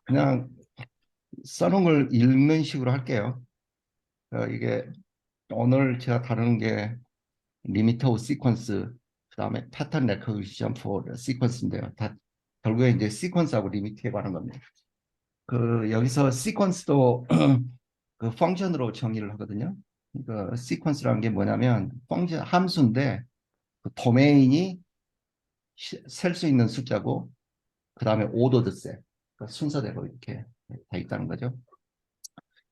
그냥 써놓은 걸 읽는 식으로 할게요. 이게 오늘 제가 다루는 게 리미터 오브 시퀀스, 그다음에 패턴 레코기션 포 시퀀스인데요. 다 결국에 이제 시퀀스하고 리미트에 관한 겁니다. 여기서 시퀀스도 그 펑션으로 정의를 하거든요. 그러니까 시퀀스라는 게 뭐냐면 펑션 함수인데 그 도메인이 셀 수 있는 숫자고 그다음에 오더드 셋, 그러니까 순서대로 이렇게 돼 있다는 거죠.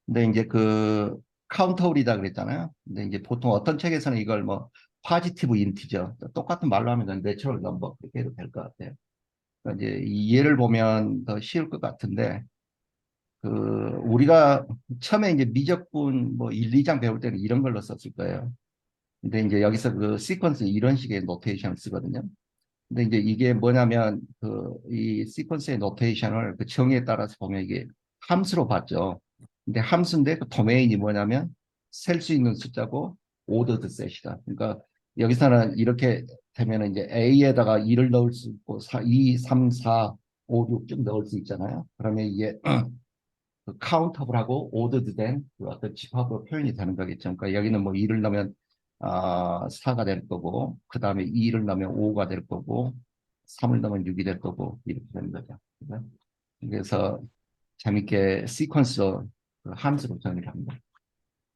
근데 이제 그 카운터블이다 그랬잖아요. 근데 이제 보통 어떤 책에서는 이걸 뭐 파지티브 인티저, 똑같은 말로 하면 내추럴 넘버 그렇게 해도 될 것 같아요. 그러니까 이제 이 예를 보면 더 쉬울 것 같은데 그 우리가 처음에 이제 미적분 뭐 1, 2장 배울 때는 이런 걸로 썼을 거예요. 근데 이제 여기서 그 시퀀스 이런 식의 노테이션을 쓰거든요. 근데 이제 이게 뭐냐면 그 이 시퀀스의 노테이션을 그 정의에 따라서 보면 이게 함수로 봤죠. 근데 함수인데 그 도메인이 뭐냐면 셀 수 있는 숫자고 오더드 셋이다. 그러니까 여기서는 이렇게 되면 이제 A에다가 2를 넣을 수 있고 2, 3, 4, 5, 6 쭉 넣을 수 있잖아요. 그러면 이게 그 카운터블하고 오더드 된그 어떤 집합으로 표현이 되는 거겠죠. 그러니까 여기는 뭐 2를 넣으면 4가 될 거고, 그 다음에 2를 넣으면 5가 될 거고, 3을 넣으면 6이 될 거고, 이렇게 되는 거죠. 그죠? 그래서 재밌게 시퀀스로 그 함수로 정의를 합니다.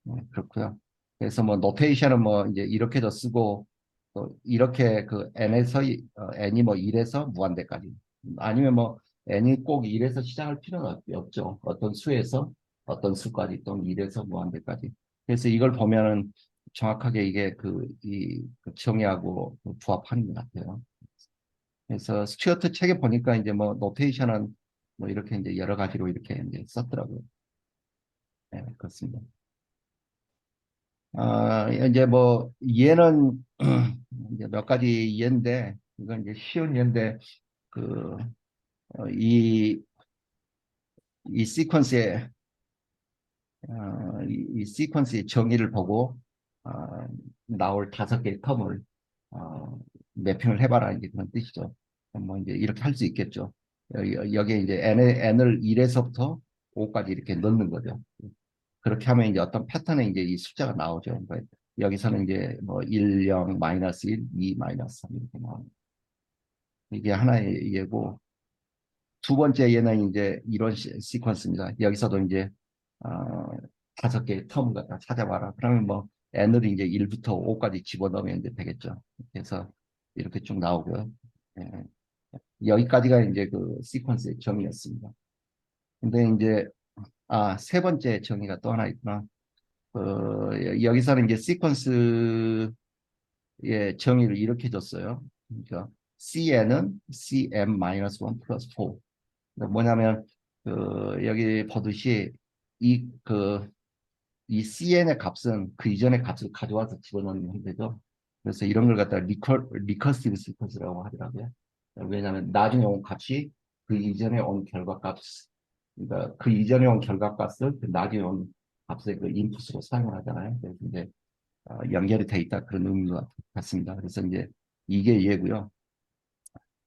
네, 그렇고요. 그래서 뭐 노테이션은 뭐 이제 이렇게도 쓰고 또 이렇게 그 n에서 n이 뭐 1에서 무한대까지 아니면 뭐 n이 꼭 1에서 시작할 필요는 없죠. 어떤 수에서 어떤 수까지 또는 1에서 무한대까지. 그래서 이걸 보면은 정확하게 이게 그 정의하고 부합하는 것 같아요. 그래서 스튜어트 책에 보니까 이제 뭐 노테이션은 뭐 이렇게 이제 여러 가지로 이렇게 이제 썼더라고요. 네, 그렇습니다. 이제 뭐 얘는 이제 몇 가지 예인데 이건 이제 쉬운 예인데 그 이 이 시퀀스의 이 시퀀스의 정의를 보고 어, 나올 5개의 텀을 어, 매핑을 해봐라 이제 그런 뜻이죠. 뭐 이제 이렇게 할 수 있겠죠. 여기에 이제 n을 1에서부터 5까지 이렇게 넣는 거죠. 그렇게 하면 이제 어떤 패턴에 이제 이 숫자가 나오죠. 그러니까 여기서는 이제 뭐 1, 0, 마이너스 1, 2, 마이너스 3 이렇게 나옵니다. 이게 하나의 예고, 두 번째 예는 이제 이런 시퀀스입니다. 여기서도 이제 어, 5개의 텀을 갖다 찾아봐라. 그러면 뭐 n을 이제 1부터 5까지 집어넣으면 이제 되겠죠. 그래서 이렇게 쭉 나오고요. 예, 여기까지가 이제 그 시퀀스의 정의였습니다. 근데 이제 세 번째 정의가 또 하나 있구나. 여기서는 이제 시퀀스의 정의를 이렇게 줬어요. 그러니까 CN은 CM-1 플러스 4. 그러니까 뭐냐면 여기 보듯이 이 그 이 CN의 값은 그 이전의 값을 가져와서 집어넣는 형태죠. 그래서 이런 걸 갖다 리커시브 시퀀스라고 하더라고요. 왜냐하면 나중에 온 값이 그 이전에 온 결과값, 그러니까 그 이전에 온 결과값을 그 나중에 온 값의 그 인풋으로 사용을 하잖아요. 그래서 이제 연결이 돼 있다 그런 의미인 것 같습니다. 그래서 이제 이게 얘고요.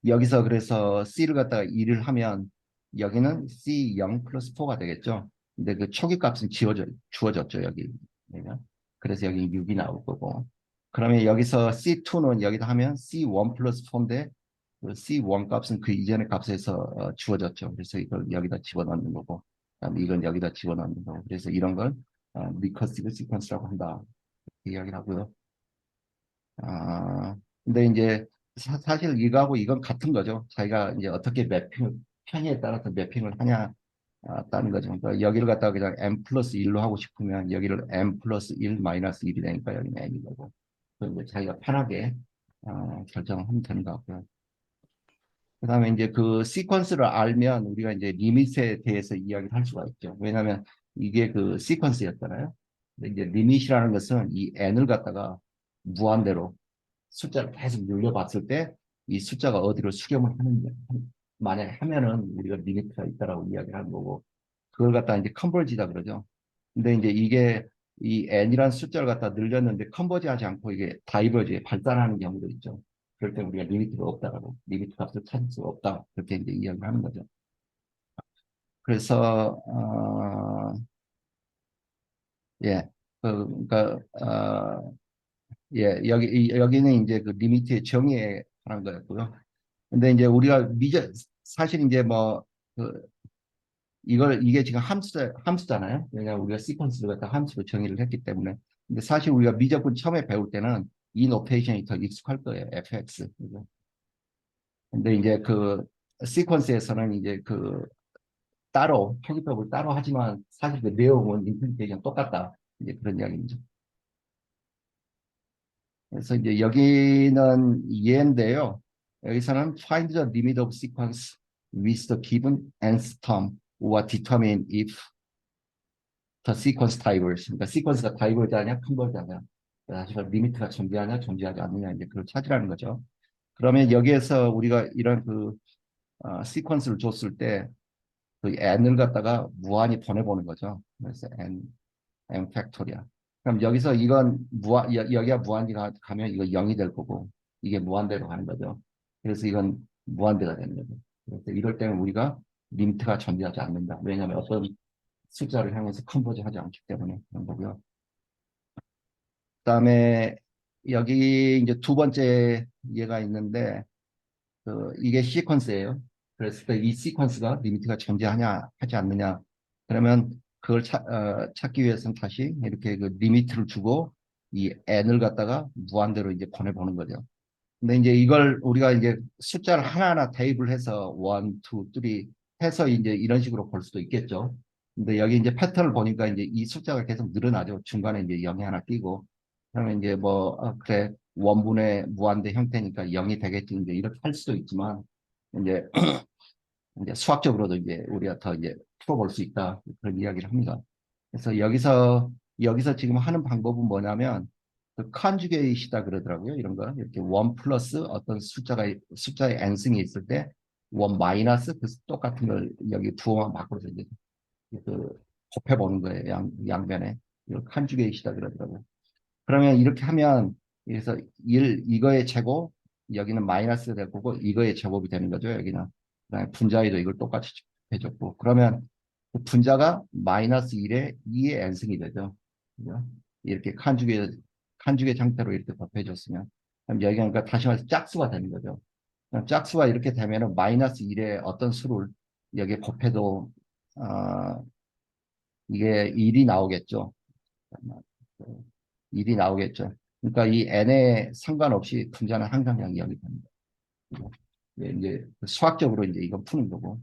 여기서 그래서 C를 갖다가 2를 하면 여기는 C0 플러스 4가 되겠죠. 근데 그 초기 값은 주어졌죠, 여기. 그래서 여기 6이 나올 거고. 그러면 여기서 C2는 여기다 하면 C1 플러스 4인데 그 C1 값은 그 이전의 값에서 주어졌죠. 그래서 이걸 여기다 집어넣는 거고. 그다음에 이건 여기다 집어넣는 거고. 그래서 이런 걸 리커시브 시퀀스라고 한다. 이렇게 이야기를 하고요. 아, 근데 이제 사실 이거하고 이건 같은 거죠. 자기가 이제 어떻게 편의에 따라서 매핑을 하냐, 따는 거죠. 그러니까 여기를 갖다가 그냥 m 플러스 1로 하고 싶으면 여기를 m 플러스 1 마이너스 1이 되니까 여기는 n이 거고. 그리고 이제 자기가 편하게 결정하면 되는 것 같고요. 그 다음에 이제 그 시퀀스를 알면 우리가 이제 리밋에 대해서 이야기를 할 수가 있죠. 왜냐하면 이게 그 시퀀스였잖아요. 근데 이제 리밋이라는 것은 이 n을 갖다가 무한대로 숫자를 계속 늘려봤을 때 이 숫자가 어디로 수렴을 하는지 만약에 하면은 우리가 리미트가 있다라고 이야기를 하는 거고 그걸 갖다 이제 컨버지다 그러죠. 근데 이제 이게 이 n이라는 숫자를 갖다 늘렸는데 컨버지하지 않고 이게 다이버지 발산하는 경우도 있죠. 그럴 때 우리가 리미트가 없다라고 리미트 값을 찾을 수가 없다 그렇게 이제 이야기를 하는 거죠. 그래서 예, 그러니까 예, 여기는 이제 그 리미트의 정의에 관한 거였고요. 근데 이제 우리가 사실 이제 뭐 그 이게 지금 함수잖아요. 왜냐하면 우리가 시퀀스를 갖다 함수로 정의를 했기 때문에. 근데 사실 우리가 미적분 처음에 배울 때는 이 노테이션이 더 익숙할 거예요. fx. 그죠? 근데 이제 그 시퀀스에서는 이제 그 따로 표기법을 따로 하지만 사실 그 내용은 임플리케이션 똑같다. 이제 그런 이야기죠. 그래서 이제 여기는 얘인데요. 여기서는 find the limit of sequence with the given nth term or determine if the sequence diverge. 그러니까 sequence가 diverge하냐, converge하냐. 사실 리미트가 존재하냐, 존재하지 않느냐 이제 그걸 찾으라는 거죠. 그러면 여기에서 우리가 이런 그 시퀀스를 줬을 때 그 n을 갖다가 무한히 보내보는 거죠. 그래서 n 팩토리아. 그럼 여기서 이건 여기가 무한히 가면 이거 0이 될 거고 이게 무한대로 가는 거죠. 그래서 이건 무한대가 되는 거죠. 그래서 이럴 때는 우리가 리미트가 존재하지 않는다. 왜냐하면 어떤 숫자를 향해서 컨버지 하지 않기 때문에 그런 거고요. 그다음에 여기 이제 두 번째 예가 있는데 이게 시퀀스예요. 그래서 이 시퀀스가 리미트가 존재하냐 하지 않느냐. 그러면 그걸 찾기 위해서는 다시 이렇게 그 리미트를 주고 이 n을 갖다가 무한대로 이제 보내보는 거죠. 근데 이제 이걸 우리가 이제 숫자를 하나하나 대입을 해서 1, 2, 3 해서 이제 이런 식으로 볼 수도 있겠죠. 근데 여기 이제 패턴을 보니까 이제 이 숫자가 계속 늘어나죠. 중간에 이제 0이 하나 띄고. 그러면 이제 뭐, 그래, 원분의 무한대 형태니까 0이 되겠지. 이제 이렇게 할 수도 있지만, 이제, 이제 수학적으로도 이제 우리가 더 이제 풀어볼 수 있다. 그런 이야기를 합니다. 그래서 여기서 지금 하는 방법은 뭐냐면, 그 컨주게이시다 그러더라고요. 이런 거. 이렇게 원 플러스 어떤 숫자의 n승이 있을 때, 원 마이너스 그 똑같은 걸 여기 부호만 바꿔서 이제 그 곱해보는 거예요. 양변에. 이걸 컨주게이시다 그러더라고요. 그러면 이렇게 하면 그래서 이거의 제곱 여기는 마이너스 될 거고 이거의 제곱이 되는 거죠. 여기는 그다음에 분자에도 이걸 똑같이 해줬고 그러면 그 분자가 마이너스 1에 2의 n승이 되죠. 그죠? 이렇게 칸주게 상태로 이렇게 곱해줬으면 그럼 여기가 그러니까 다시 말해서 짝수가 되는 거죠. 그럼 짝수가 이렇게 되면은 마이너스 1의 어떤 수를 여기에 곱해도 이게 1이 나오겠죠. 일이 나오겠죠. 그러니까 이 n에 상관없이 분자는 항상 그냥 0이 됩니다. 이제 수학적으로 이제 이거 푸는 거고.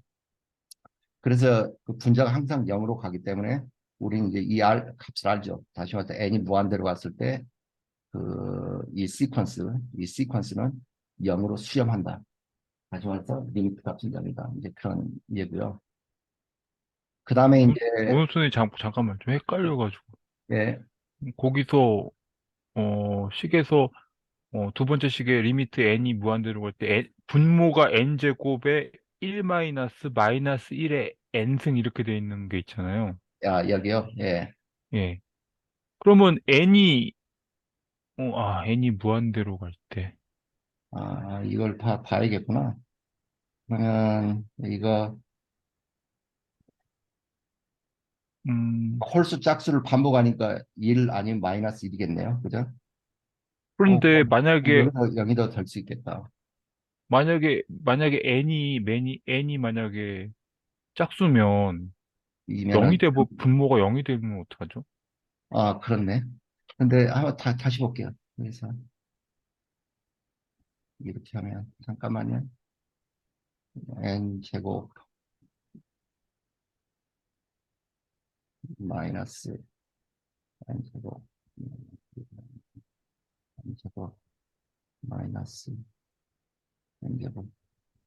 그래서 그 분자가 항상 0으로 가기 때문에 우리는 이제 이 값을 알죠. 다시 말해서 n이 무한대로 갔을 때 이 시퀀스는 0으로 수렴한다. 다시 말해서 리미트 값은 0이다. 이제 그런 예고요. 그 다음에 이제 원우선이 잠깐만 좀 헷갈려가지고 예, 거기서 식에서 두 번째 식의 리미트 n이 무한대로 갈 때 분모가 n 제곱에 1 마이너스 마이너스 1의 n승 이렇게 돼 있는 게 있잖아요. 여기요. 예. 예. 그러면 n이 무한대로 갈 때. 이걸 다 봐야겠구나. 그러면 이거 음, 홀수 짝수를 반복하니까 1 아니면 마이너스 1이겠네요. 그죠? 그런데 만약에 여기도 여기도 될 수 있겠다. 만약에 n이 만약에 짝수면 0이 이면은 되고 분모가 0이 되면 어떡하죠? 그렇네. 근데 한번 다시 볼게요. 그래서 이렇게 하면 잠깐만요. n 제곱 마이너스 n 제곱 n 제곱 마이너스 n 제곱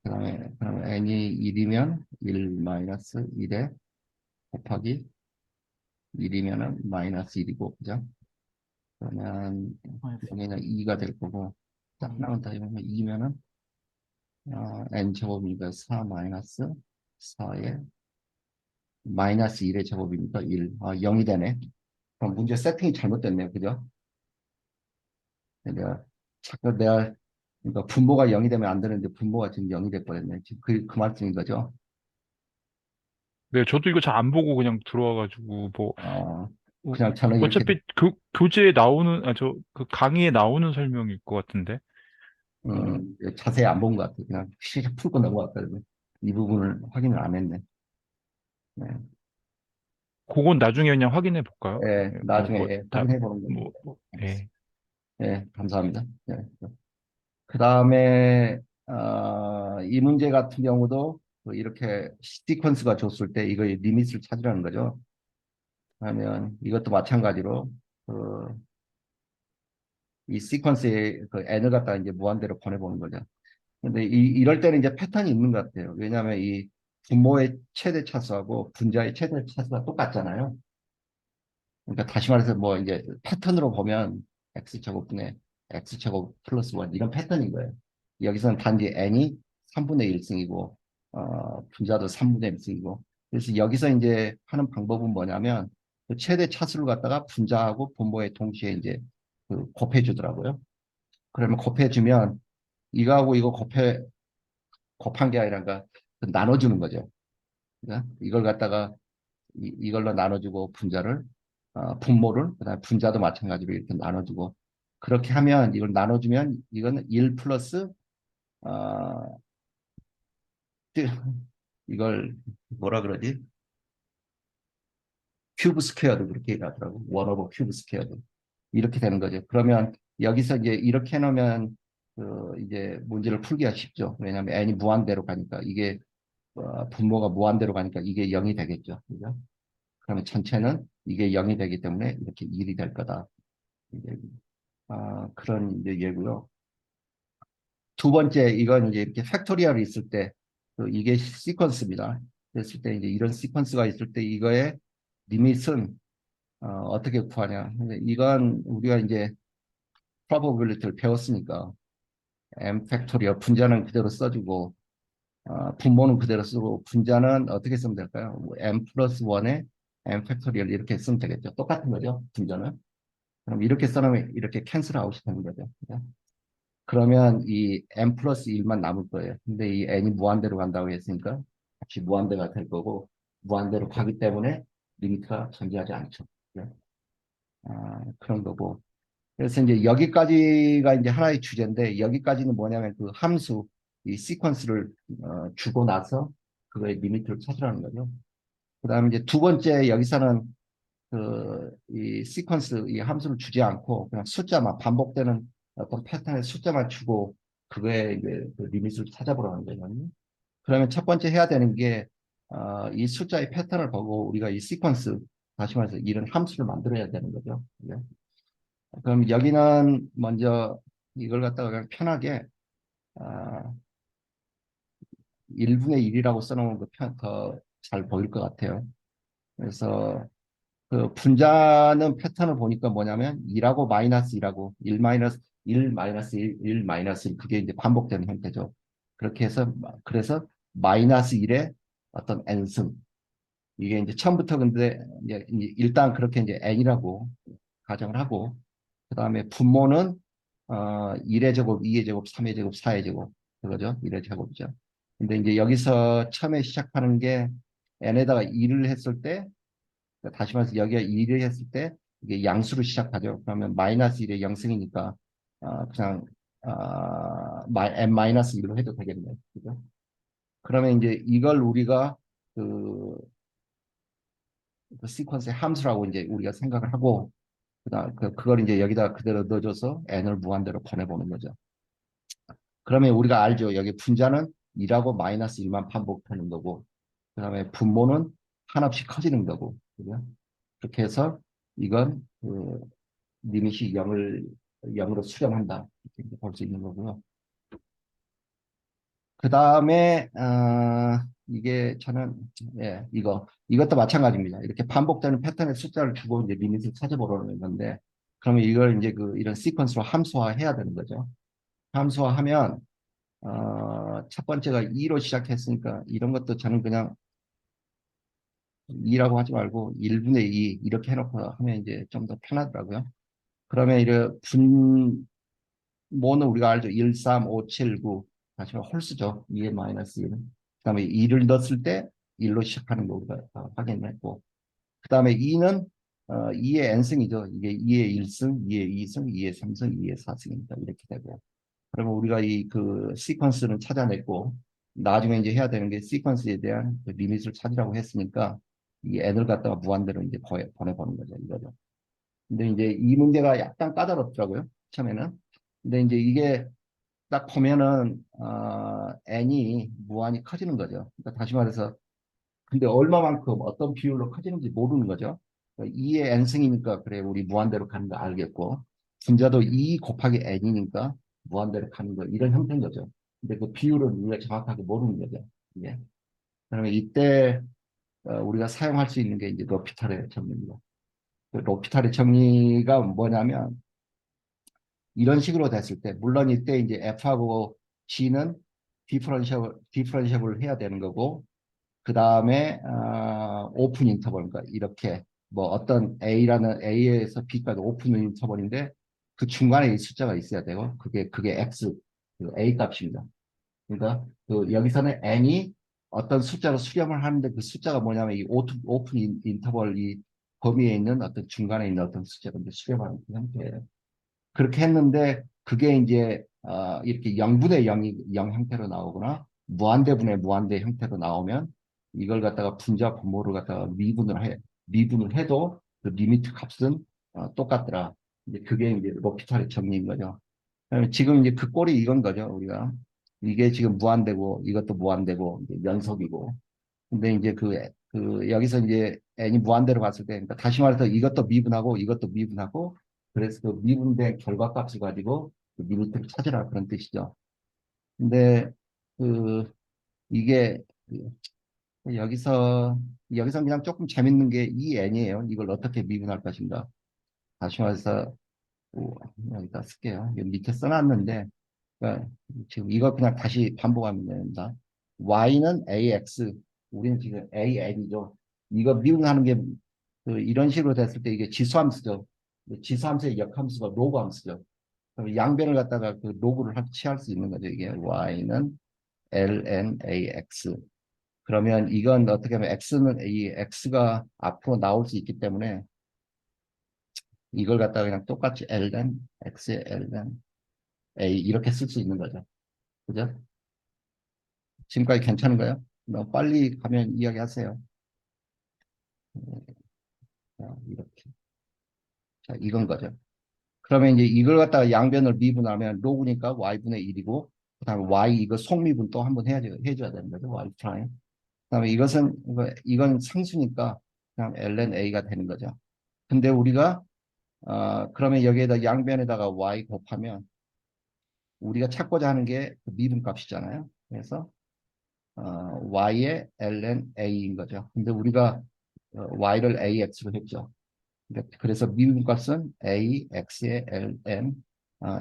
그다음에 그러면 n이 1이면 1 마이너스 1에 곱하기 1이면은 마이너스 1이고 그죠? 그러면 여기는 2가 될 거고 딱 나온다 이러면 2면은 n 제곱이니까 4 마이너스 4에 마이너스 1의 제곱이니까 1. 0이 되네. 그럼 문제 세팅이 잘못됐네요. 그죠? 내가 자꾸 그러니까 분모가 0이 되면 안 되는데 분모가 지금 0이 돼버렸네. 지금 그 말씀인 거죠. 네, 저도 이거 잘 안 보고 그냥 들어와가지고, 뭐, 어, 어, 그냥 저는 이렇게 어차피 교재에 나오는, 그 강의에 나오는 설명일 것 같은데. 어, 자세히 안 본 것 같아요. 그냥 씩 풀고 넘어갔거든요. 이 부분을 확인을 안 했네. 네. 그건 나중에 그냥 확인해 볼까요? 예, 예, 나중에 예, 다, 확인해 보는 걸로. 예. 예, 감사합니다. 예. 그 다음에 이 문제 같은 경우도 그 이렇게 시퀀스가 줬을 때 이거의 리밋을 찾으라는 거죠. 그러면 이것도 마찬가지로 그 이 시퀀스의 그 n을 갖다 이제 무한대로 보내보는 거죠. 근데 이럴 때는 이제 패턴이 있는 것 같아요. 왜냐하면 이 분모의 최대 차수하고 분자의 최대 차수가 똑같잖아요. 그러니까 다시 말해서 뭐 이제 패턴으로 보면 x제곱분의 x제곱 플러스 1 이런 패턴인 거예요. 여기서는 단지 n이 3분의 1승이고 분자도 3분의 1승이고 그래서 여기서 이제 하는 방법은 뭐냐면 그 최대 차수를 갖다가 분자하고 분모에 동시에 이제 그 곱해 주더라고요. 그러면 곱해 주면 이거하고 이거 곱한 게 아니라 그러니까 그 나눠주는 거죠. 그러니까 이걸 갖다가 이걸로 나눠주고 분자를 분모를 그다음에 분자도 마찬가지로 이렇게 나눠주고 그렇게 하면 이걸 나눠주면 이거는 1 플러스 어, 이걸 뭐라 그러지? 큐브 스퀘어도 그렇게 얘기하더라고. 원 오버 큐브 스퀘어도 이렇게 되는 거죠. 그러면 여기서 이제 이렇게 해놓으면 그 이제 문제를 풀기가 쉽죠. 왜냐하면 n이 무한대로 가니까 이게 분모가 무한대로 가니까 이게 0이 되겠죠. 그죠? 그러면 전체는 이게 0이 되기 때문에 이렇게 1이 될 거다. 이제 그런 이제 예고요. 두 번째, 이건 이제 이렇게 팩토리얼이 있을 때, 이게 시퀀스입니다. 그랬을 때 이제 이런 시퀀스가 있을 때 이거의 리밋은 떻게 구하냐. 근데 이건 우리가 이제 probability를 배웠으니까 m 팩토리얼 분자는 그대로 써주고 분모는 그대로 쓰고 분자는 어떻게 쓰면 될까요? 뭐 m 플러스 1에 m 팩토리얼 이렇게 쓰면 되겠죠. 똑같은 거죠. 분자는. 그럼 이렇게 써놓으면 이렇게 캔슬 아웃이 되는 거죠. 그죠? 그러면 이 n 플러스 1만 남을 거예요. 근데 이 n이 무한대로 간다고 했으니까 같이 무한대가 될 거고 무한대로 가기 때문에 리미트가 존재하지 않죠. 그죠? 그런 거고. 그래서 이제 여기까지가 이제 하나의 주제인데 여기까지는 뭐냐면 그 함수 이 시퀀스를 주고 나서 그거의 리미트를 찾으라는 거죠. 그다음에 이제 두 번째 여기서는 그 이 시퀀스 이 함수를 주지 않고 그냥 숫자만 반복되는 어떤 패턴의 숫자만 주고 그거에 이제 그 리밋을 찾아보라는 거거든요. 그러면 첫 번째 해야 되는 게 이 숫자의 패턴을 보고 우리가 이 시퀀스 다시 말해서 이런 함수를 만들어야 되는 거죠. 그죠? 그럼 여기는 먼저 이걸 갖다가 그냥 편하게 아, 1분의 1이라고 써놓은 더잘 보일 것 같아요. 그래서 그 분자는 패턴을 보니까 뭐냐면 2하고 마이너스 2하고 1 마이너스 1 마이너스 1, 1 마이너스 1 그게 이제 반복되는 형태죠. 그렇게 해서 그래서 마이너스 1의 어떤 n승 이게 이제 처음부터 근데 이제 일단 그렇게 이제 n이라고 가정을 하고 그다음에 분모는 1의 제곱, 2의 제곱, 3의 제곱, 4의 제곱 그거죠. 1의 제곱이죠. 근데 이제 여기서 처음에 시작하는 게 n에다가 2를 했을 때 다시 말해서 여기가 2를 했을 때 이게 양수로 시작하죠. 그러면 마이너스 1의 영승이니까 그냥 n 마이너스 1로 해도 되겠네요. 그죠? 그러면 이제 이걸 우리가 그, 그 시퀀스의 함수라고 이제 우리가 생각을 하고 그걸 이제 여기다 그대로 넣어줘서 n을 무한대로 보내보는 거죠. 그러면 우리가 알죠. 여기 분자는 2하고 마이너스 1만 반복하는 거고 그다음에 분모는 한없이 커지는 거고 그죠? 그렇게 해서 이건 그 리밋이 0으로 수렴한다. 이렇게 볼 수 있는 거고요. 그 다음에, 이게 저는, 예, 이것도 마찬가지입니다. 이렇게 반복되는 패턴의 숫자를 주고 이제 리밋을 찾아보려는 건데, 그러면 이걸 이제 이런 시퀀스로 함수화해야 되는 거죠. 함수화하면, 첫 번째가 2로 시작했으니까 이런 것도 저는 그냥 2라고 하지 말고 1분의 2 이렇게 해놓고 하면 이제 좀 더 편하더라고요. 그러면 이제 뭐는 우리가 알죠. 1, 3, 5, 7, 9. 다시 홀수죠. 2의 마이너스 1. 그다음에 2를 넣었을 때 1로 시작하는 거 우리가 확인했고, 그 다음에 2는 2의 n승이죠. 이게 2의 1승, 2의 2승, 2의 3승, 2의 4승입니다. 이렇게 되고. 그러면 우리가 이 그 시퀀스는 찾아냈고, 나중에 이제 해야 되는 게 시퀀스에 대한 그 리밋을 찾으라고 했으니까 이 n을 갖다가 무한대로 이제 보내보는 거죠. 이거죠. 근데 이제 이 문제가 약간 까다롭더라고요. 처음에는. 근데 이제 이게 딱 보면은 n이 무한히 커지는 거죠. 그러니까 다시 말해서 근데 얼마만큼 어떤 비율로 커지는지 모르는 거죠. 2의 n승이니까 그래 우리 무한대로 가는 거 알겠고 분자도 2 곱하기 n이니까 무한대로 가는 거 이런 형태인 거죠. 근데 그 비율을 우리가 정확하게 모르는 거죠. 예. 그러면 이때 우리가 사용할 수 있는 게 이제 로피탈의 정리입니다. 그 로피탈의 정리가 뭐냐면 이런 식으로 됐을 때 물론 이때 이제 f하고 g는 디퍼런시able 해야 되는 거고 그 다음에 오픈 인터벌인가 이렇게 뭐 어떤 A에서 B까지 오픈 인터벌인데 그 중간에 이 숫자가 있어야 되고 그게 X 그 A 값입니다. 그러니까 그 여기서는 n이 어떤 숫자로 수렴을 하는데 그 숫자가 뭐냐면 이 오픈 인터벌 이 범위에 있는 어떤 중간에 있는 어떤 숫자를 이제 수렴하는 그 형태예요. 그렇게 했는데 그게 이제 이렇게 0분의 0 형태로 나오거나 무한대분의 무한대 형태로 나오면 이걸 갖다가 분자 분모를 갖다가 미분을 해도 그 리미트 값은 똑같더라. 이제 그게 이제 로피탈의 정리인 거죠. 지금 이제 그 꼴이 이건 거죠, 우리가. 이게 지금 무한대고 이것도 무한대고 이제 연속이고 근데 이제 여기서 이제 n이 무한대로 갔을 때, 그러니까 다시 말해서 이것도 미분하고 이것도 미분하고, 그래서 그 미분된 결과값을 가지고 그 리미트를 찾으라 그런 뜻이죠. 근데 그 이게 여기서 그냥 조금 재밌는 게 이 n이에요. 이걸 어떻게 미분할 것인가. 다시 말해서 여기다 쓸게요. 여기 밑에 써놨는데 그러니까 지금 이거 그냥 다시 반복하면 됩니다. y는 ax, 우리는 지금 an이죠. 이거 미분하는 게 이런 식으로 됐을 때 이게 지수함수죠. 지수함수의 역함수가 로그 함수죠. 그럼 양변을 갖다가 그 로그를 취할 수 있는 거죠. 이게 y는 ln ax. 그러면 이건 어떻게 하면 x는 이 x가 앞으로 나올 수 있기 때문에 이걸 갖다가 그냥 똑같이 ln x의 ln a 이렇게 쓸 수 있는 거죠. 그죠? 지금까지 괜찮은가요? 너무 빨리 가면 이야기하세요. 자, 이렇게. 자, 이건 거죠. 그러면 이제 이걸 갖다가 양변을 미분하면 로그니까 y분의 1이고, 그 다음에 y 이거 속미분 또 한번 해줘야 되는 거죠. y 프라임. 그 다음에 이건 상수니까 그냥 ln a가 되는 거죠. 근데 우리가, 그러면 여기에다 양변에다가 y 곱하면 우리가 찾고자 하는 게 그 미분 값이잖아요. 그래서, y의 ln a인 거죠. 근데 우리가 y를 ax로 했죠. 그래서 미분값은 ax의 ln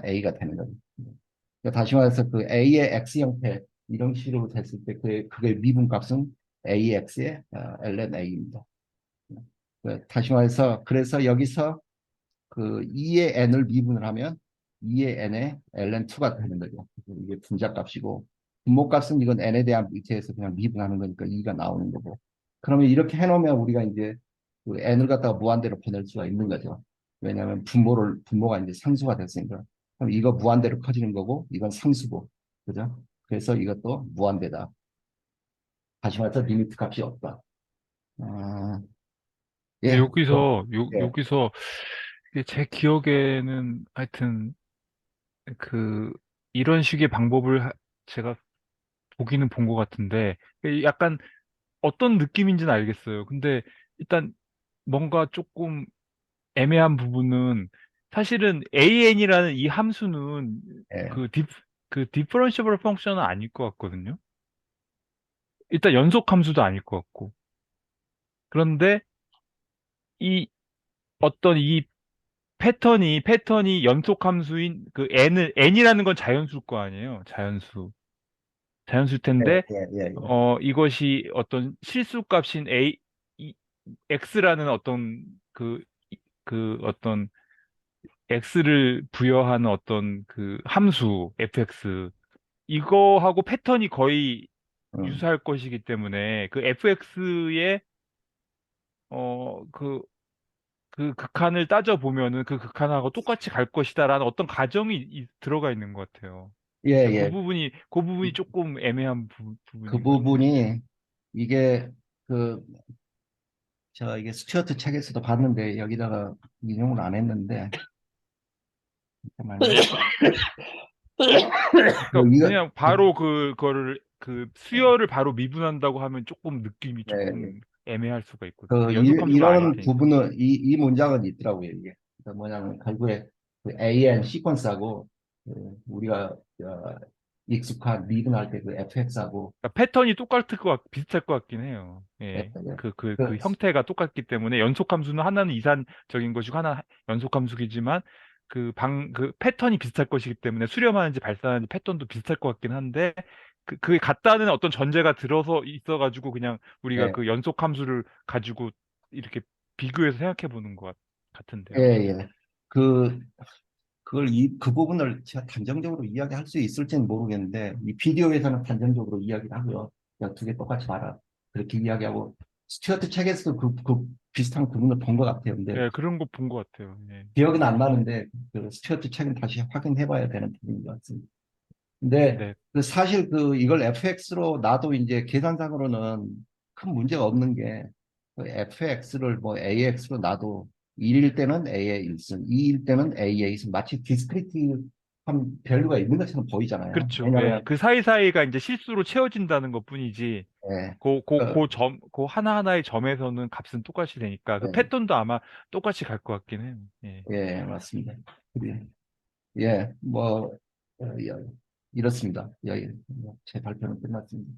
a가 되는 거죠. 그러니까 다시 말해서 그 a의 x 형태 이런 식으로 됐을 때 그게 미분값은 ax의 ln a입니다. 다시 말해서 그래서 여기서 그 2의 n을 미분을 하면 2의 n의 ln2가 되는 거죠. 이게 분자값이고 분모값은 이건 n에 대한 위치에서 그냥 미분하는 거니까 2가 나오는 거고. 그러면 이렇게 해놓으면 우리가 이제 그 n을 갖다가 무한대로 보낼 수가 있는 거죠. 왜냐하면 분모가 이제 상수가 됐으니까. 그럼 이거 무한대로 커지는 거고 이건 상수고. 그죠? 그래서 이것도 무한대다. 다시 말해서 리미트 값이 없다. 아, 근데 예, 예, 여기서 이게 제 기억에는 하여튼 그 이런 식의 방법을 제가 보기는 본 것 같은데 약간 어떤 느낌인지는 알겠어요. 근데 일단 뭔가 조금 애매한 부분은 사실은 AN이라는 이 함수는 예, 그 디퍼런시블 펑션은 아닐 것 같거든요. 일단 연속 함수도 아닐 것 같고. 그런데 이 어떤 이 패턴이 연속 함수인 그 n이라는 건 자연수일 거 아니에요. 자연수일 예, 텐데 예, 예, 예. 이것이 어떤 실수값인 x라는 어떤 어떤 x를 부여하는 어떤 그 함수 fx 이거하고 패턴이 거의 음. 유사할 것이기 때문에 그 fx의 그 극한을 따져 보면은 그 극한하고 똑같이 갈 것이다라는 어떤 가정이 들어가 있는 것 같아요. 예, 그 예. 부분이 조금 애매한 그 부분인 것 같아요. 부분이 이게 그 제가 이게 스튜어트 책에서도 봤는데 여기다가 인용을 안 했는데 잠깐만요. 그러니까 이거 그냥 바로 그거를 그 수열을 바로 미분한다고 하면 조금 느낌이 예, 예. 조금 애매할 수가 있거든요. 그 연속함수가 아닐 이런 테니까. 부분은 이 문장은 있더라고요. 이게 그러니까 뭐냐면 결국에 그 AN 시퀀스하고 그 우리가 익숙한 리듬할 때 그 FX하고 그러니까 패턴이 비슷할 것 같긴 해요. 예, 예. 예. 그 그, 형태가 똑같기 때문에 연속함수는 하나는 이산적인 것이고 하나 연속함수이지만 그 패턴이 비슷할 것이기 때문에 수렴하는지 발산하는지 패턴도 비슷할 것 같긴 한데 그게 같다는 어떤 전제가 들어서 있어가지고 그냥 우리가 예, 그 연속함수를 가지고 이렇게 비교해서 생각해 보는 것 예, 같은데요. 예. 그 그 부분을 제가 단정적으로 이야기할 수 있을지는 모르겠는데, 이 비디오에서는 단정적으로 이야기를 하고요. 그냥 두 개 똑같이 봐라. 그렇게 이야기하고, 스튜어트 책에서도 그 비슷한 부분을 본 것 같아요. 근데 예, 그런 거 본 것 같아요. 예. 기억은 안 나는데, 그 스튜어트 책은 다시 확인해 봐야 되는 부분인 것 같습니다. 근데 네, 그 사실 이걸 FX로 놔도 이제 계산상으로는 큰 문제가 없는 게, 그 FX를 뭐 AX로 놔도 1일 때는 A의 1승, 2일 때는 A의 2승, 마치 디스크리티한 밸류가 있는 것처럼 보이잖아요. 그렇죠. 예. 왜냐하면, 그 사이사이가 이제 실수로 채워진다는 것뿐이지. 예, 그 하나하나의 점에서는 값은 똑같이 되니까 그 예, 패턴도 아마 똑같이 갈 것 같긴 해요. 예. 예, 맞습니다. 그래. 예, 뭐, 어, 예, 이렇습니다. 예, 제 발표는 끝났습니다.